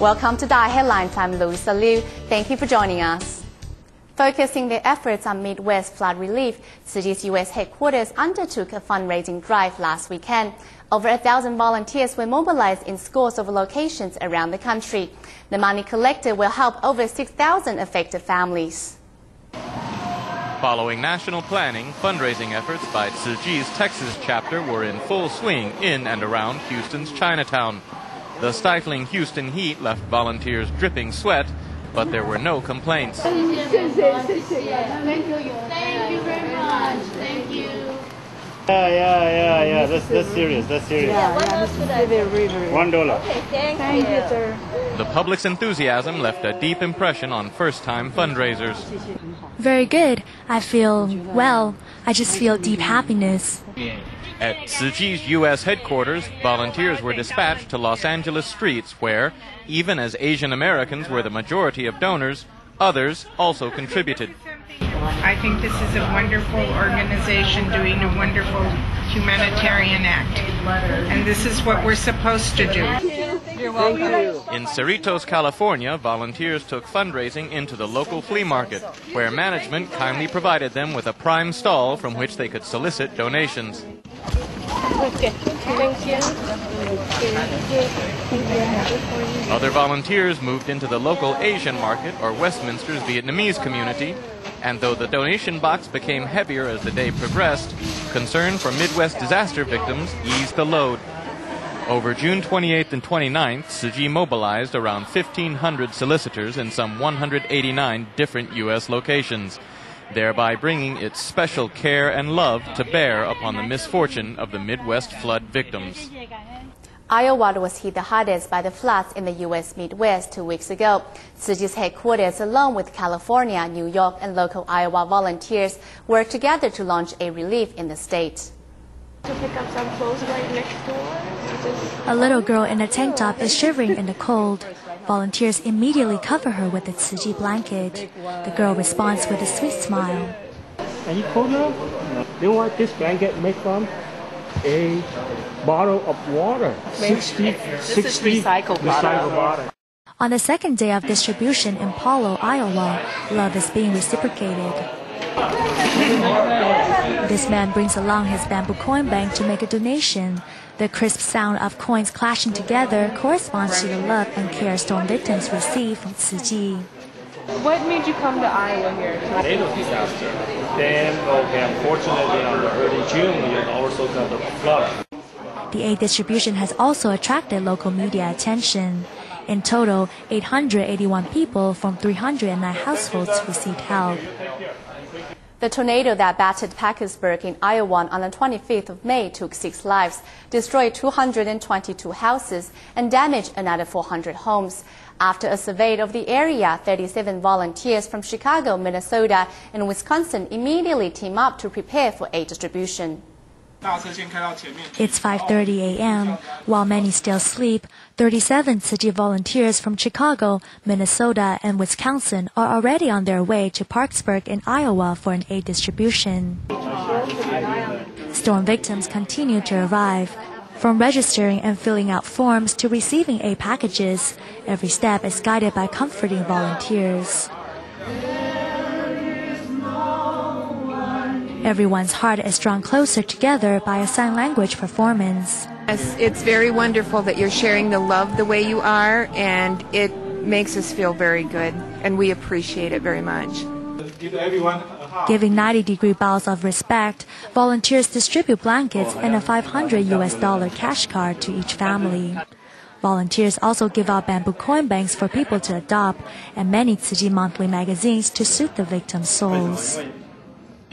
Welcome to Dai Headlines. I'm Louisa Liu. Thank you for joining us. Focusing their efforts on Midwest flood relief, Tzu Chi's U.S. headquarters undertook a fundraising drive last weekend. Over 1,000 volunteers were mobilized in scores of locations around the country. The money collected will help over 6,000 affected families. Following national planning, fundraising efforts by Tzu Chi's Texas chapter were in full swing in and around Houston's Chinatown. The stifling Houston heat left volunteers dripping sweat, but there were no complaints. Thank you very much. Thank you. Yeah. That's serious. $1. Okay, thank you, sir. The public's enthusiasm left a deep impression on first-time fundraisers. Very good. I just feel deep happiness. At Tzu Chi's U.S. headquarters, volunteers were dispatched to Los Angeles streets where, even as Asian Americans were the majority of donors, others also contributed. I think this is a wonderful organization doing a wonderful humanitarian act. And this is what we're supposed to do. You're welcome. In Cerritos, California, volunteers took fundraising into the local flea market, where management kindly provided them with a prime stall from which they could solicit donations. Other volunteers moved into the local Asian market or Westminster's Vietnamese community, and though the donation box became heavier as the day progressed, concern for Midwest disaster victims eased the load. Over June 28th and 29th, Tzu Chi mobilized around 1,500 solicitors in some 189 different U.S. locations, thereby bringing its special care and love to bear upon the misfortune of the Midwest flood victims. Iowa was hit the hardest by the floods in the U.S. Midwest 2 weeks ago. Tzu Chi's headquarters, along with California, New York, and local Iowa volunteers, worked together to launch a relief in the state. To pick up some clothes right next door. A little girl in a tank top is shivering in the cold. Volunteers immediately cover her with a Tzu Chi blanket. The girl responds with a sweet smile. Are you cold now? You know what this blanket made from? A bottle of water. 60 recycled water. On the second day of distribution in Palo, Iowa, love is being reciprocated. This man brings along his bamboo coin bank to make a donation. The crisp sound of coins clashing together corresponds to the love and care storm victims receive from Tzu Chi. What made you come to Iowa here? Tornado disaster. Then, unfortunately, on the early June, we also got the flood. The aid distribution has also attracted local media attention. In total, 881 people from 309 households received help. The tornado that battered Parkersburg in Iowa on the 25th of May took 6 lives, destroyed 222 houses, and damaged another 400 homes. After a survey of the area, 37 volunteers from Chicago, Minnesota, and Wisconsin immediately teamed up to prepare for aid distribution. It's 5:30 a.m. While many still sleep, 37 Tzu Chi volunteers from Chicago, Minnesota, and Wisconsin are already on their way to Parkersburg in Iowa for an aid distribution. Storm victims continue to arrive. From registering and filling out forms to receiving aid packages, every step is guided by comforting volunteers. Everyone's heart is drawn closer together by a sign language performance. It's very wonderful that you're sharing the love the way you are, and it makes us feel very good, and we appreciate it very much. Giving 90-degree bows of respect, volunteers distribute blankets and a $500 cash card to each family. Volunteers also give out bamboo coin banks for people to adopt and many Tzu Chi monthly magazines to soothe the victims' souls.